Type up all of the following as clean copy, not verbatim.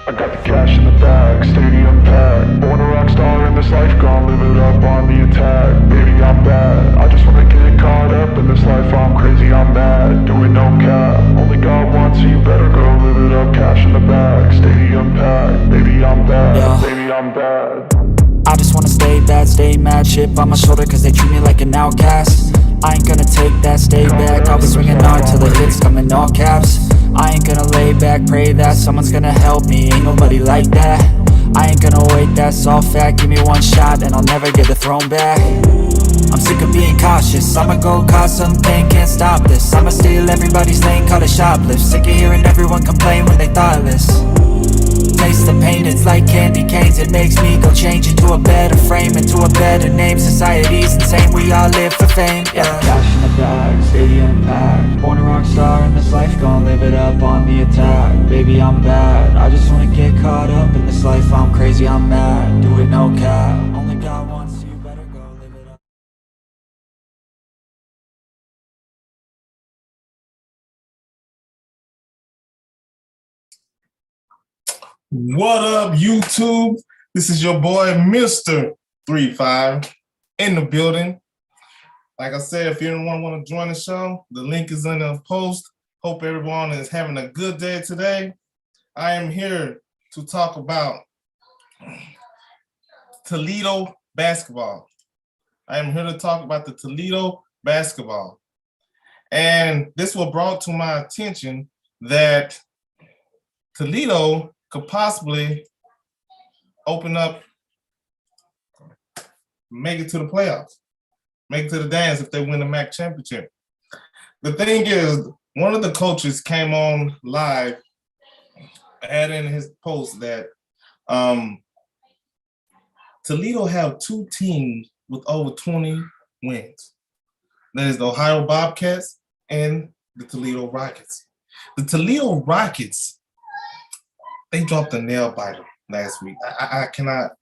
I got the cash in the bag, stadium packed. Born a rock star in this life, gonna live it up on the attack. Baby, I'm bad, I just wanna get caught up in this life. I'm crazy, I'm mad, doing no cap. Only God wants, so you better go live it up. Cash in the bag, stadium packed. Baby, I'm bad, yeah. Baby, I'm bad. I just wanna stay bad, stay mad. Chip on my shoulder cause they treat me like an outcast. I ain't gonna take that, stay back. I'll be swinging hard till the hits come in all caps. I ain't gonna lay back, pray that someone's gonna help me. Ain't nobody like that. I ain't gonna wait, that's all fact. Give me one shot and I'll never get the throne back. I'm sick of being cautious, I'ma go cause something, can't stop this. I'ma steal everybody's lane, call it shoplift. Sick of hearing everyone complain when they thoughtless. Taste the pain, it's like candy canes. It makes me go change into a better frame, into a better name. Society's insane, we all live for fame, yeah. Cash in the bag, stadium packed. Born a rock star in this life, gonna live it up on the attack. Baby, I'm bad, I just wanna get caught up in this life. I'm crazy, I'm mad, do it no cap. Only God wants you, better go live it up. What up, YouTube? This is your boy, Mr. 35, in the building. Like I said, if anyone want to join the show, the link is in the post. Hope everyone is having a good day today. I am here to talk about Toledo basketball. I am here to talk about the Toledo basketball. And this was brought to my attention that Toledo could possibly open up, make it to the playoffs, make it to the dance if they win the MAC championship. The thing is, one of the coaches came on live, adding in his post that Toledo have two teams with over 20 wins. That is the Ohio Bobcats and the Toledo Rockets. The Toledo Rockets, they dropped a nail biter last week. I cannot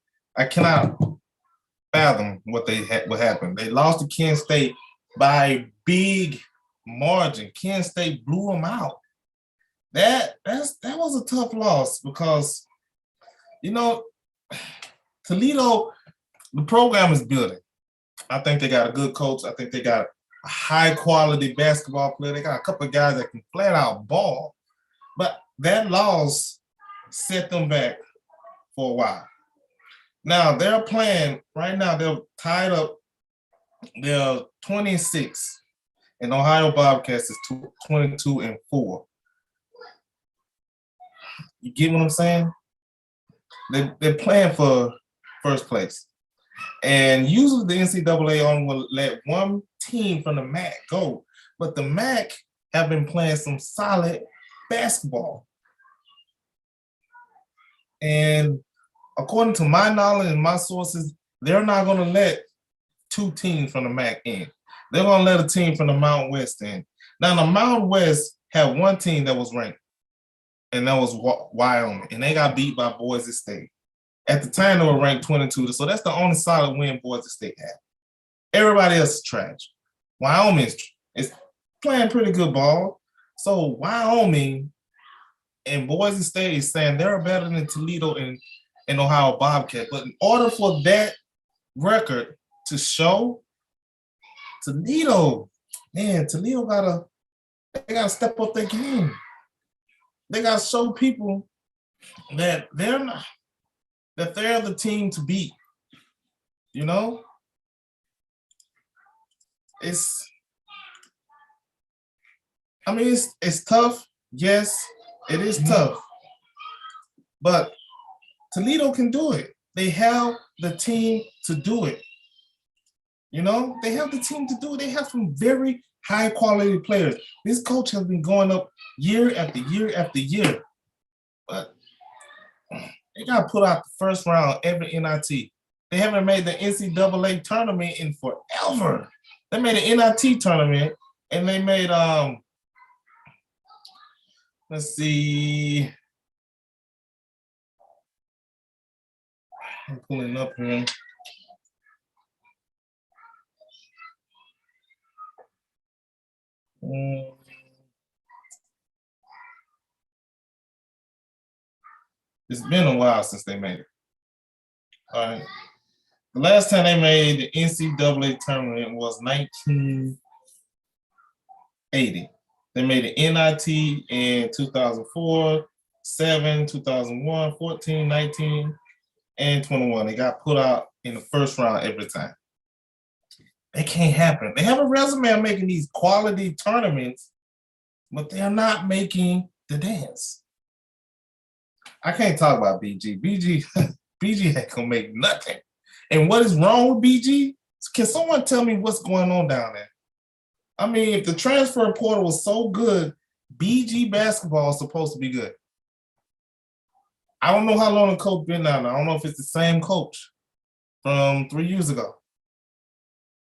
fathom what happened. They lost to Kent State by a big margin. Kent State blew them out. That was a tough loss because, you know, Toledo, the program is building. I think they got a good coach. I think they got a high quality basketball player. They got a couple of guys that can flat out ball. But that loss set them back for a while. Now they're playing right now. They're tied up. They're 26, and Ohio Bobcats is 22-4. You get what I'm saying? They're playing for first place, and usually the NCAA only will let one team from the MAC go, but the MAC have been playing some solid basketball. And according to my knowledge and my sources, they're not going to let two teams from the MAC in. They're going to let a team from the Mountain West in. Now, the Mountain West had one team that was ranked, and that was Wyoming, and they got beat by Boise State. At the time, they were ranked 22, so that's the only solid win Boise State had. Everybody else is trash. Wyoming is playing pretty good ball. So Wyoming and Boise State is saying they're better than Toledo and Ohio Bobcat. But in order for that record to show, Toledo gotta step up their game. They gotta show people that they're the team to beat. You know? It's tough. Yes, it is tough. But Toledo can do it. They have the team to do it. You know, they have the team to do it. They have some very high quality players. This coach has been going up year after year after year. But they got to put out the first round every NIT. They haven't made the NCAA tournament in forever. They made an NIT tournament and they made let's see. I'm pulling up here. It's been a while since they made it. All right. The last time they made the NCAA tournament was 1980. They made the NIT in 2004, 7, 2001, 14, 19, and 21. They got put out in the first round every time. It can't happen. They have a resume of making these quality tournaments, but they're not making the dance. I can't talk about BG. BG ain't gonna make nothing. And what is wrong with BG? Can someone tell me what's going on down there? I mean, if the transfer portal was so good, BG basketball is supposed to be good. I don't know how long the coach been down there. I don't know if it's the same coach from 3 years ago.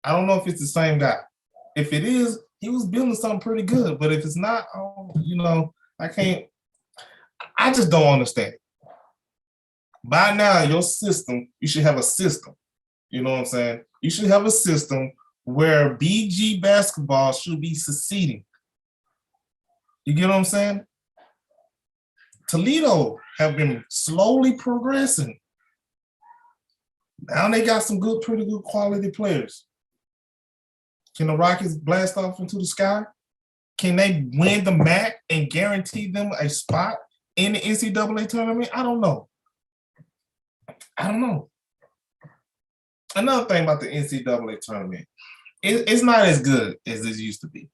I don't know if it's the same guy. If it is, he was building something pretty good. But if it's not, I just don't understand. By now, your system, you should have a system. You know what I'm saying? You should have a system where BG basketball should be succeeding. You get what I'm saying? Toledo have been slowly progressing. Now they got some pretty good quality players. Can the Rockets blast off into the sky? Can they win the MAC and guarantee them a spot in the NCAA tournament? I don't know. Another thing about the NCAA tournament, it's not as good as it used to be.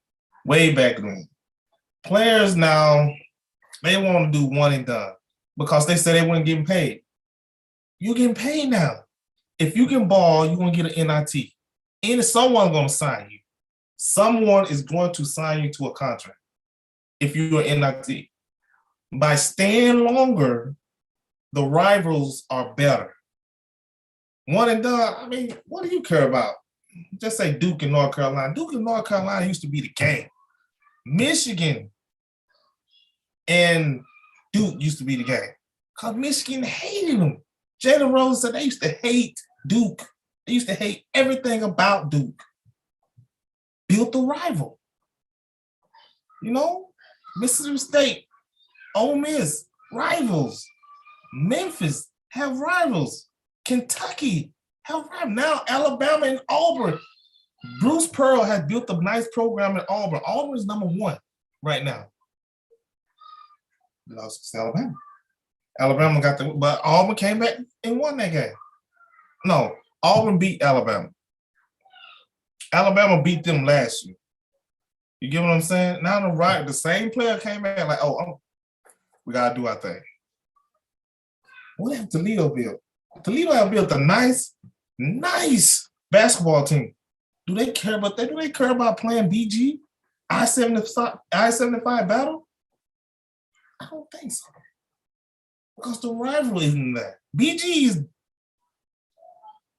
Way back then. Players now, they want to do one and done because they said they weren't getting paid. You're getting paid now. If you can ball, you're going to get an NIT. And someone's going to sign you. Someone is going to sign you to a contract if you're an NIT. By staying longer, the rivals are better. One and done, I mean, what do you care about? Just say Duke and North Carolina. Duke and North Carolina used to be the game. Michigan and Duke used to be the game. Because Michigan hated them. Jalen Rose said they used to hate Duke. They used to hate everything about Duke. Built a rival. You know, Mississippi State, Ole Miss, rivals. Memphis have rivals. Kentucky have rivals. Now Alabama and Auburn. Bruce Pearl has built a nice program at Auburn. Auburn is number 1 right now. Lost to Alabama. Alabama but Auburn came back and won that game. No, Auburn beat Alabama. Alabama beat them last year. You get what I'm saying? Now the same player came back like, we gotta do our thing. What have Toledo built? Toledo have built a nice basketball team. Do they care about that? Do they care about playing BG? I-75 battle? I don't think so. Because the rivalry isn't there. BG is,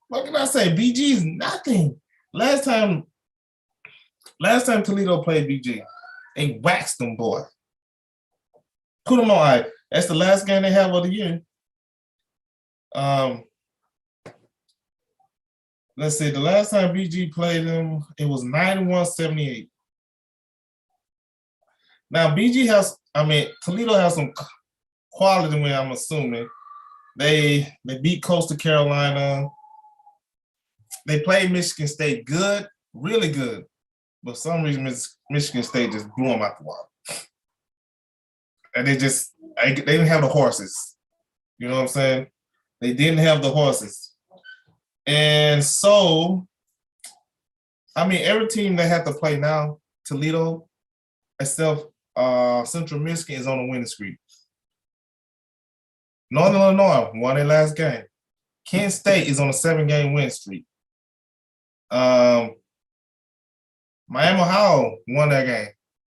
what can I say? BG is nothing. Last time Toledo played BG, they waxed them, boy. Put them on ice. That's the last game they have of the year. Let's see, the last time BG played them, it was 91-78. Now, Toledo has some quality win, I'm assuming. They beat Coastal Carolina. They played Michigan State good, really good. But for some reason, Michigan State just blew them out the water. And they didn't have the horses. You know what I'm saying? They didn't have the horses. And so, every team they have to play now, Toledo, except Central Michigan, is on a winning streak. Northern Illinois won their last game. Kent State is on a 7-game win streak. Miami, Ohio won that game.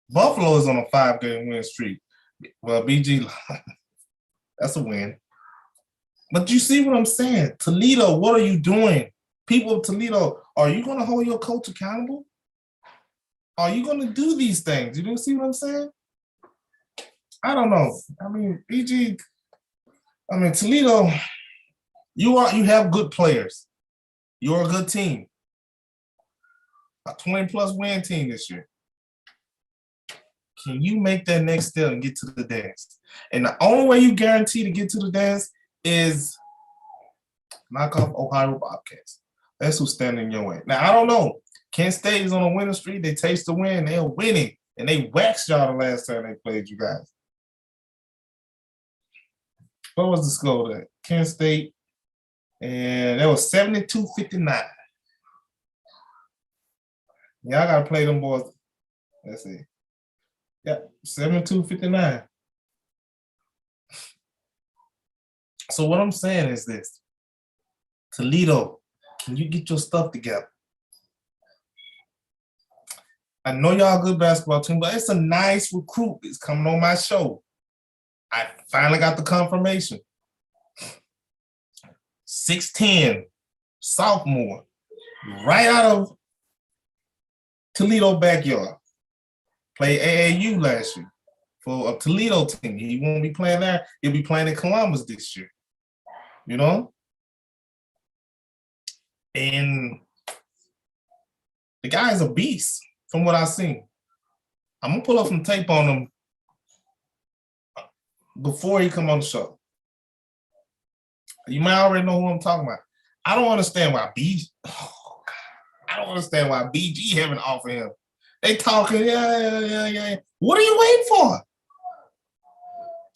Buffalo is on a 5-game win streak. Well, BG, that's a win. But you see what I'm saying? Toledo, what are you doing? People of Toledo, are you going to hold your coach accountable? Are you going to do these things? You see what I'm saying? I don't know. BG, Toledo, you have good players. You're a good team. A 20-plus win team this year. can you make that next step and get to the dance? And the only way you guarantee to get to the dance is knock off Ohio Bobcats. That's who's standing in your way. Now, I don't know. Kent State is on a winning streak. They taste the win. They're winning. And they waxed y'all the last time they played you guys. What was the score there? Kent State. And that was 72-59. Y'all got to play them boys. Let's see. Yeah, 72-59. So what I'm saying is this. Toledo, can you get your stuff together? I know y'all a good basketball team, but it's a nice recruit. It's coming on my show. I finally got the confirmation. 6'10", sophomore, right out of Toledo backyard. Played AAU last year for a Toledo team. He won't be playing there. He'll be playing in Columbus this year. You know? And the guy's a beast from what I've seen. I'm going to pull up some tape on him before he come on the show. You might already know who I'm talking about. I don't understand why BG haven't offered him. They talking, yeah. What are you waiting for?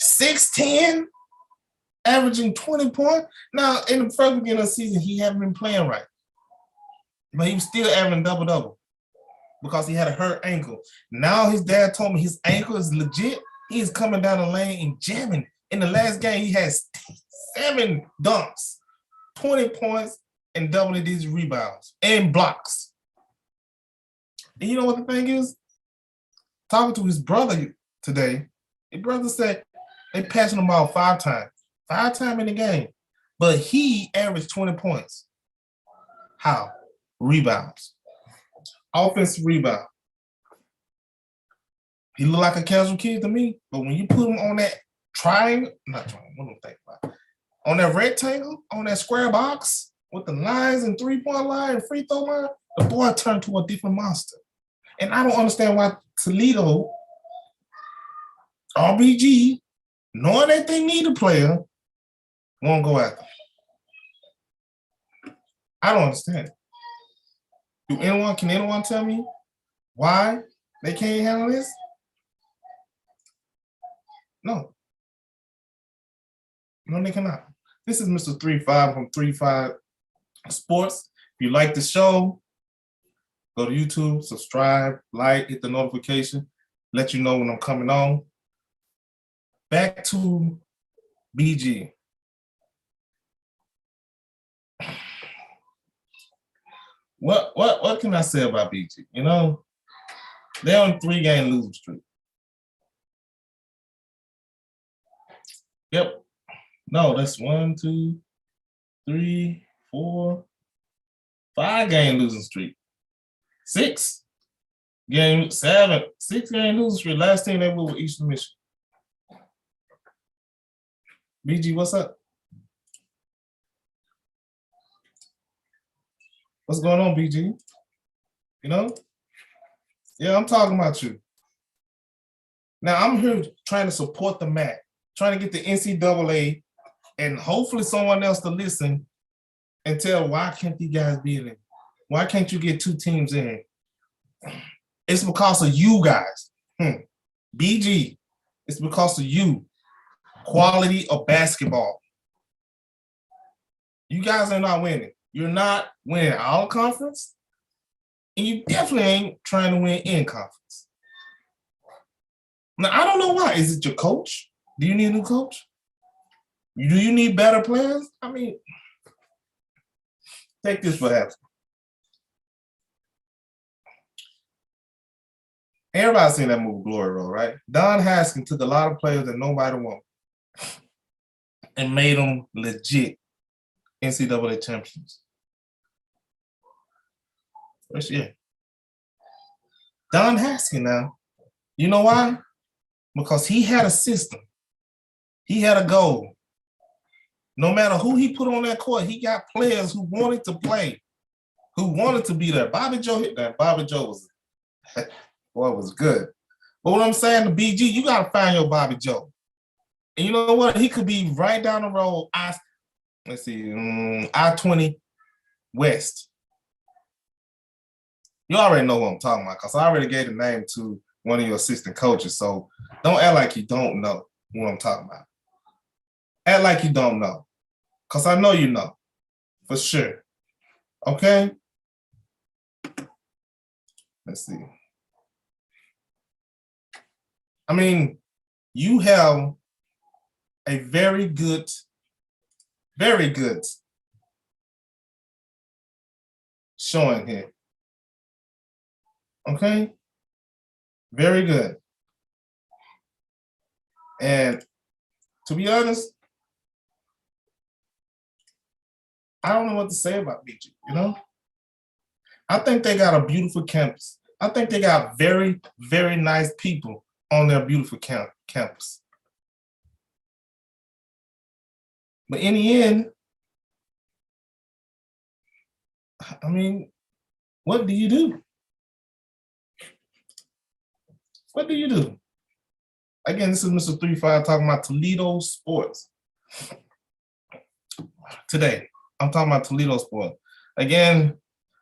6'10", averaging 20 points. Now, in the first beginning of the season, he haven't been playing right. But he was still averaging double-double because he had a hurt ankle. Now his dad told me his ankle is legit. He is coming down the lane and jamming. In the last game, he has 7 dunks, 20 points, and double-digit rebounds and blocks. And you know what the thing is? Talking to his brother today, his brother said they passing him out 5 times. 5 times in the game. But he averaged 20 points. How? Rebounds. Offensive rebound. He look like a casual kid to me, but when you put him on that triangle, not triangle, what am I thinking about? On that rectangle, on that square box with the lines and 3-point line and free throw line, the boy turned to a different monster. And I don't understand why Toledo, RBG, knowing that they need a player, won't go after him. I don't understand. Can anyone tell me why they can't handle this? No, they cannot. This is Mr. 35 from 35 Sports. If you like the show, go to YouTube, subscribe, like, hit the notification, let you know when I'm coming on. Back to BG. What can I say about BG? You know, they're on a 3-game losing streak. Yep. No, that's 1, 2, 3, 4, 5-game losing streak. 6-game losing streak. Last team they moved with Eastern Michigan. BG, what's up? What's going on, BG? You know? Yeah, I'm talking about you. Now, I'm here trying to support the MAC, trying to get the NCAA and hopefully someone else to listen and tell why can't these guys be in it? Why can't you get 2 teams in? It's because of you guys. BG, it's because of you. Quality of basketball. You guys are not winning. You're not winning our conference, and you definitely ain't trying to win in conference. Now, I don't know why. Is it your coach? Do you need a new coach? Do you need better players? I mean, take this for half. Everybody's seen that movie, Glory Road, right? Don Haskins took a lot of players that nobody wanted and made them legit NCAA champions. First year. Don Haskins now. You know why? Because he had a system. He had a goal. No matter who he put on that court, he got players who wanted to play, who wanted to be there. Bobby Joe hit that. Bobby Joe was, boy, was good. But what I'm saying to BG, you gotta find your Bobby Joe. And you know what? He could be right down the road. I-20 West. You already know what I'm talking about because I already gave the name to one of your assistant coaches. So don't act like you don't know what I'm talking about. Act like you don't know because I know you know for sure. Okay? Let's see. I mean, you have a very good showing here. Okay? Very good. And to be honest, I don't know what to say about BG, you know? I think they got a beautiful campus. I think they got very, very nice people on their beautiful campus. But in the end, I mean, what do you do? What do you do? Again, this is Mr. 35 talking about Toledo sports. Today, I'm talking about Toledo sports. Again,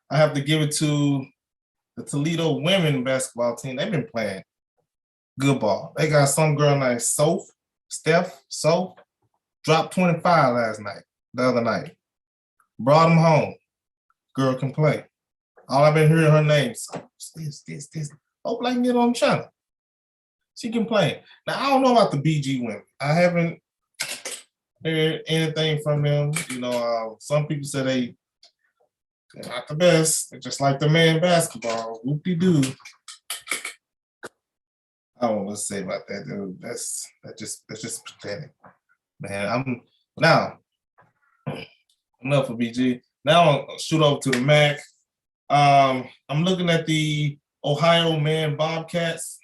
I have to give it to the Toledo women basketball team. They've been playing good ball. They got some girl named Steph, dropped 25 the other night. Brought them home. Girl can play. All I've been hearing her name, this. Hope I can get on the channel. She can play. Now, I don't know about the BG women. I haven't heard anything from them. You know, some people say they're not the best. They're just like the man basketball. Whoop-de-doo. I don't know what to say about that, dude. That's just pathetic. Man, enough for BG. Now I'll shoot over to the MAC. I'm looking at the Ohio man Bobcats.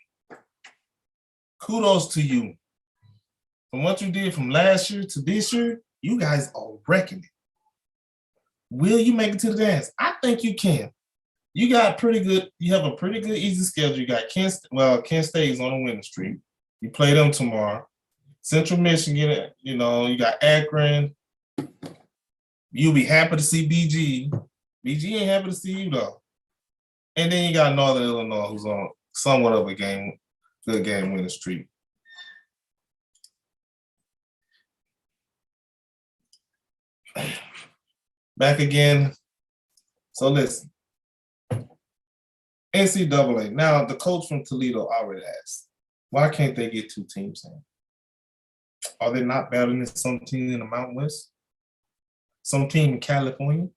Kudos to you. From what you did from last year to this year, you guys are wrecking it. Will you make it to the dance? I think you can. You have a pretty good easy schedule. You got Kent State is on a winning streak. You play them tomorrow. Central Michigan, you got Akron. You'll be happy to see BG. BG ain't happy to see you though. And then you got Northern Illinois, who's on somewhat of a good game winning streak. Back again. So listen. NCAA. Now, the coach from Toledo already asked, why can't they get two teams in? Are they not better than some team in the Mountain West? Some team in California?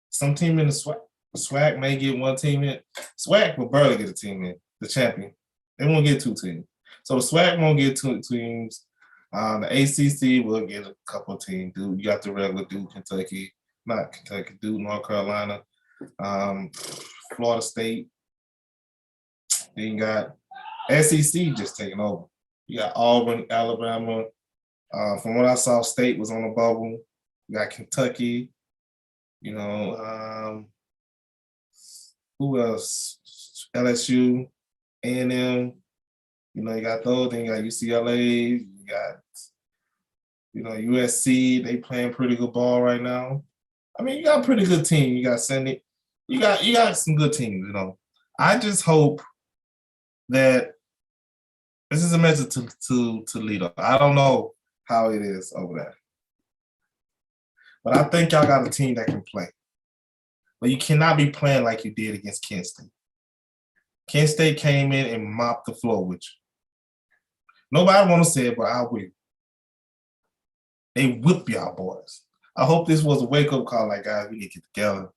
Some team in the SWAC? The SWAC may get one team in. SWAC will barely get a team in, the champion. They won't get two teams. So the SWAC won't get two teams. The ACC will get a couple of teams. Dude, you got the regular Duke, Duke, North Carolina, Florida State. Then you got SEC just taking over. You got Auburn, Alabama. From what I saw, State was on the bubble. You got Kentucky. Who else? LSU, A&M. You got those. Then you got UCLA. You got, USC. They playing pretty good ball right now. I mean, you got a pretty good team. You got Cindy. You got some good teams. I just hope that this is a message to Toledo. I don't know how it is over there, but I think y'all got a team that can play. But you cannot be playing like you did against Kent State. Kent State came in and mopped the floor with you. Nobody want to say it, but I will. They whip y'all boys. I hope this was a wake-up call, like, guys, we need to get together,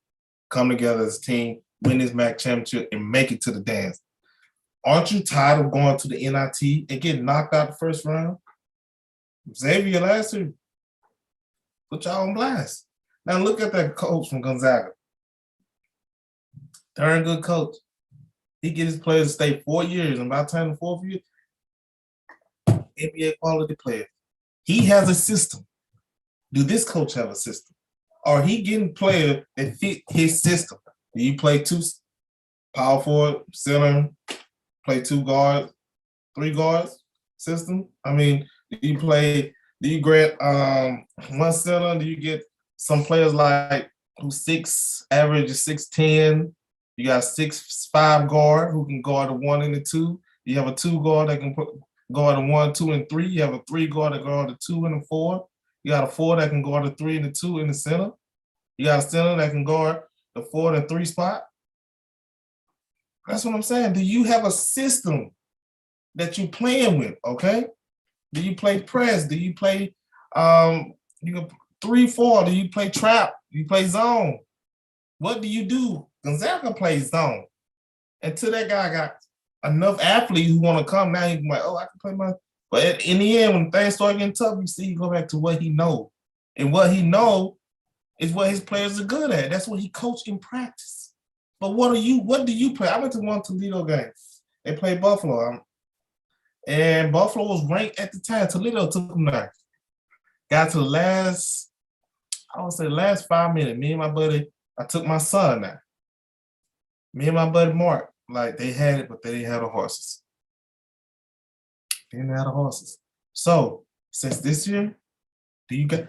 come together as a team, win this MAC championship, and make it to the dance. Aren't you tired of going to the NIT and getting knocked out the first round? Xavier last year put y'all on blast. Now look at that coach from Gonzaga. Darn good coach. He get his players to stay 4 years, and by the time the fourth year, NBA quality player. He has a system. Do this coach have a system? Or he getting players that fit his system? Do you play two? power forward, center, play 2 guards, 3 guards system? I mean, do you grant one center? Do you get some players like who average is 6'10"? You got a 6'5" guard who can guard the 1 and the 2. You have a 2 guard that can guard the 1, 2, and 3. You have a 3 guard that guard the 2 and the 4. You got a 4 that can guard the 3 and the 2 in the center. You got a center that can guard the 4 and the 3 spot. That's what I'm saying. Do you have a system that you playing with? Okay. Do you play press? Do you play you 3-4? Do you play trap? Do you play zone? What do you do? Gonzaga plays zone. Until that guy got enough athletes who want to come, now he can like, oh, I can play my. But in the end, when things start getting tough, you see, you go back to what he knows. And what he knows is what his players are good at. That's what he coached in practice. But what do you play? I went to one Toledo game. They played Buffalo. And Buffalo was ranked at the time. Toledo took them there. Got to the last 5 minutes. Me and my buddy, I took my son there. Me and my buddy Mark, like they had it, but they didn't have the horses. They didn't have the horses. So since this year, do you get?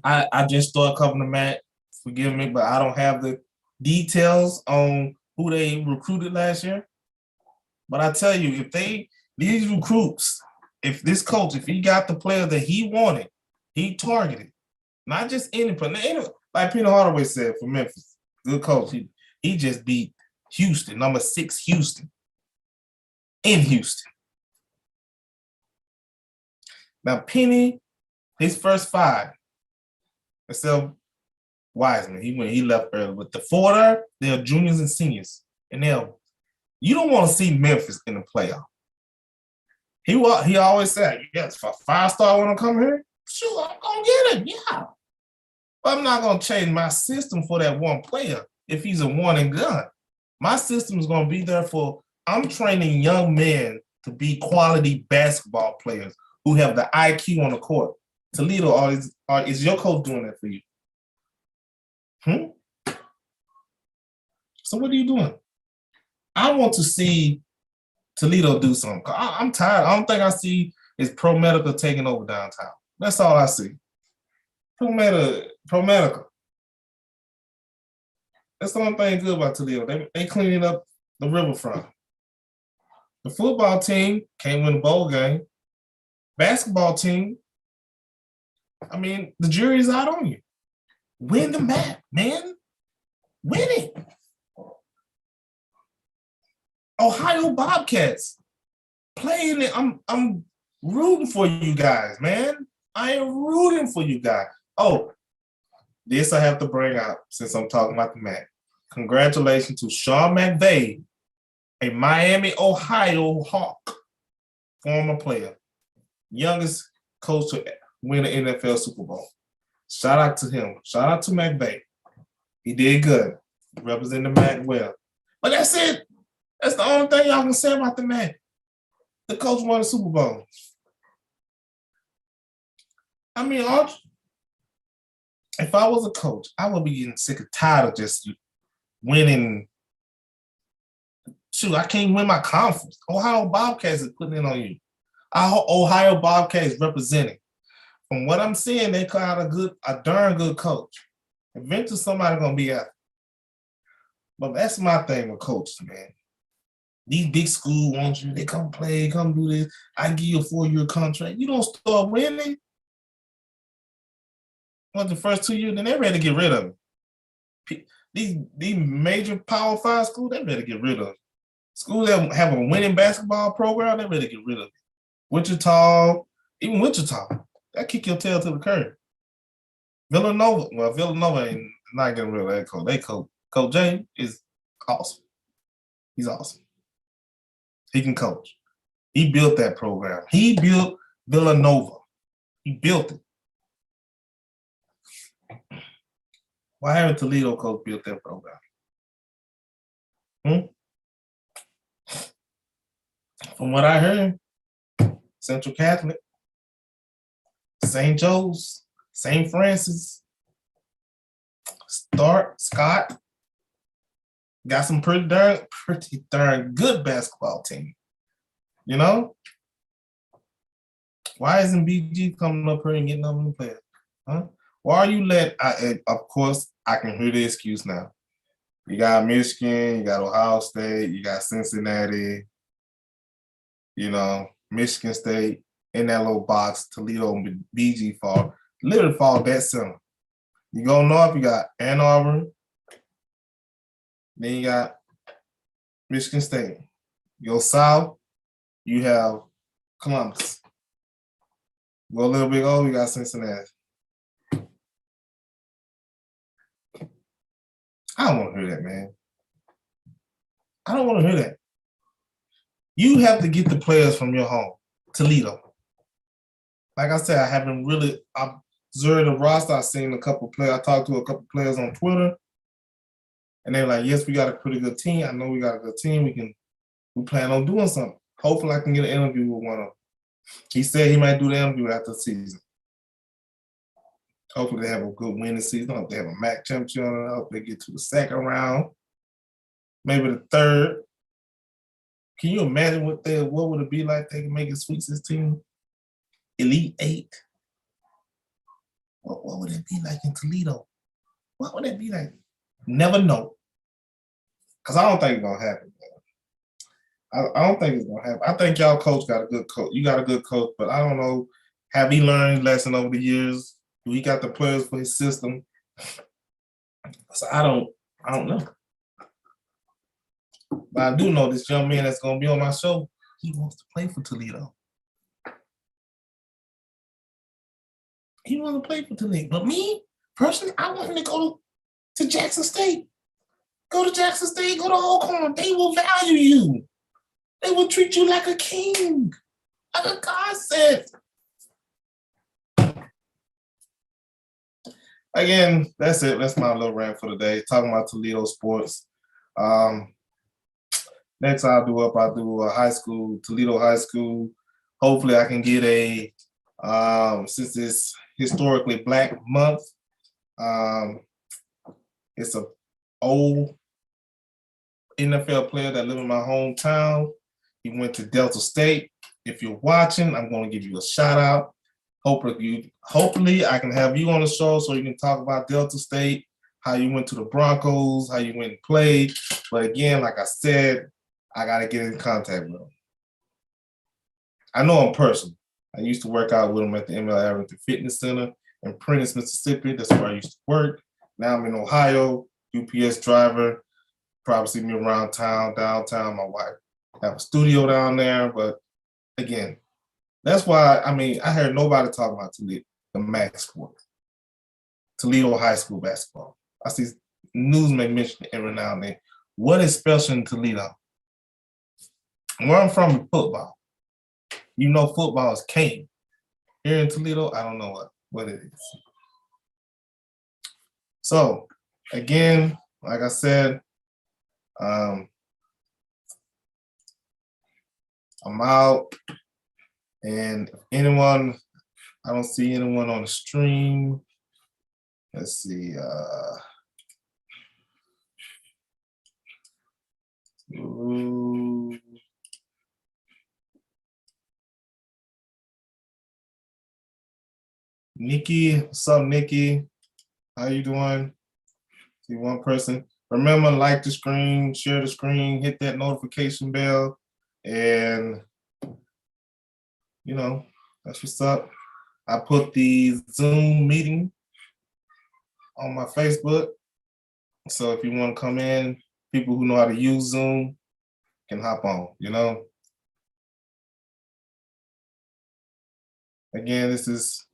I just started covering the mat. Forgive me, but I don't have the details on who they recruited last year. But I tell you, if these recruits, if this coach, if he got the player that he wanted, he targeted, not just any player. Like Peter Hardaway said for Memphis, good coach. He just beat Houston, number 6 Houston, in Houston. Now Penny, his first 5, except Wiseman, he left early. But the 4 there, they're juniors and seniors, and you don't want to see Memphis in the playoff. He always said, yes, if a 5-star want to come here, sure, I'm gonna get him, yeah. But I'm not gonna change my system for that one player if he's a one and gun. My system is gonna be there for. I'm training young men to be quality basketball players who have the IQ on the court. Toledo, is your coach doing that for you? So what are you doing? I want to see Toledo do something. I'm tired. I don't think I see is Pro Medical taking over downtown. That's all I see. Pro Medical. That's the only thing good about Toledo. They cleaning up the riverfront. The football team can't win a bowl game. Basketball team, I mean, the jury's out on you. Win the match, man. Win it. Ohio Bobcats playing it. I'm rooting for you guys, man. I am rooting for you guys. Oh, this I have to bring out since I'm talking about the match. Congratulations to Sean McVay, a Miami, Ohio Hawk, former player, youngest coach to win an NFL Super Bowl. Shout out to him. Shout out to McVay. He did good. Representing the MAC well. But that's it. That's the only thing y'all can say about the man. The coach won a Super Bowl. I mean, if I was a coach, I would be getting sick and tired of just winning. Shoot, I can't win my conference. Ohio Bobcats is putting it on you. Ohio Bobcats representing. From what I'm seeing, they got a darn good coach. Eventually, somebody's gonna be out. But that's my thing with coaches, man. These big schools want you. They come play, come do this. I give you a 4-year contract. You don't start winning. Well, the first 2 years, then they're ready to get rid of it. These major Power 5 schools, they're ready to get rid of it. Schools that have a winning basketball program, they're ready to get rid of it. Wichita, even Wichita, that kick your tail to the curb. Villanova ain't not getting rid of that coach. Coach J is awesome. He's awesome. He can coach. He built that program. He built Villanova. He built it. Why haven't Toledo coach built that program? From what I heard, Central Catholic, St. Joe's, St. Francis, Scott, got some pretty darn good basketball team. You know, why isn't BG coming up here and getting up in the players? Huh? Why are you of course, I can hear the excuse now. You got Michigan, you got Ohio State, you got Cincinnati, Michigan State in that little box, Toledo and BG literally fall that center. You go north, you got Ann Arbor, then you got Michigan State. You go south, you have Columbus. Go a little bit over, you got Cincinnati. I don't want to hear that, man. I don't want to hear that. You have to get the players from your home, Toledo. Like I said, I haven't really observed the roster. I've seen a couple players. I talked to a couple players on Twitter, and they're like, "Yes, we got a pretty good team. I know we got a good team. We plan on doing something. Hopefully, I can get an interview with one of them." He said he might do the interview after the season. Hopefully, they have a good winning season. I hope they have a MAC championship. I hope they get to the second round, maybe the third. Can you imagine what would it be like they can make a Sweet 16? Elite 8? What would it be like in Toledo? What would it be like? Never know. Because I don't think it's going to happen, man. I don't think it's going to happen. I think y'all coach got a good coach. You got a good coach, but I don't know. Have he learned his lesson over the years? Do he got the players for his system? So I don't know. But I do know this young man that's going to be on my show, he wants to play for Toledo. He wants to play for Toledo. But me, personally, I want him to go to Jackson State. Go to Jackson State, go to Oklahoma. They will value you. They will treat you like a king, like a godsend. Again, that's it. That's my little rant for today. Talking about Toledo sports. Next I'll do a high school, Toledo High School. Hopefully I can get since it's historically Black month, it's an old NFL player that lives in my hometown. He went to Delta State. If you're watching, I'm going to give you a shout out. Hopefully I can have you on the show so you can talk about Delta State, how you went to the Broncos, how you went and played. But again, like I said, I got to get in contact with him. I know him personally. I used to work out with him at the ML Arrington Fitness Center in Prentice, Mississippi. That's where I used to work. Now I'm in Ohio, UPS driver. Probably see me around town, downtown. My wife have a studio down there. But again, that's why, I heard nobody talk about Toledo, the MAC sport. Toledo High School basketball. I see newsmen mention it every now and then. What is special in Toledo? Where I'm from in football. You know football is king. Here in Toledo, I don't know what it is. So, again, like I said, I'm out. And if anyone, I don't see anyone on the stream. Let's see. Nikki, what's up, Nikki? How you doing? See one person. Remember, like the screen, share the screen, hit that notification bell, and that's what's up. I put the Zoom meeting on my Facebook. So if you want to come in, people who know how to use Zoom can hop on, Again, this is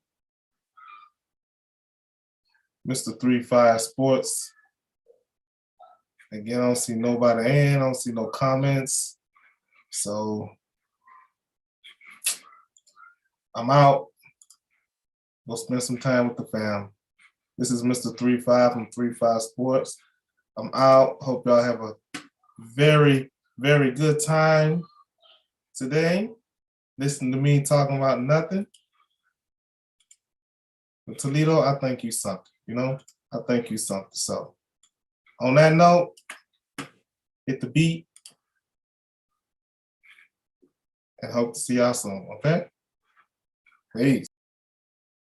Mr. 35 Sports. Again, I don't see nobody in. I don't see no comments. So I'm out. We'll spend some time with the fam. This is Mr. 35 from 35 Sports. I'm out. Hope y'all have a very, very good time today. Listen to me talking about nothing. But Toledo, I think you something, I think you something. So on that note, hit the beat, and hope to see y'all soon. Okay? Peace.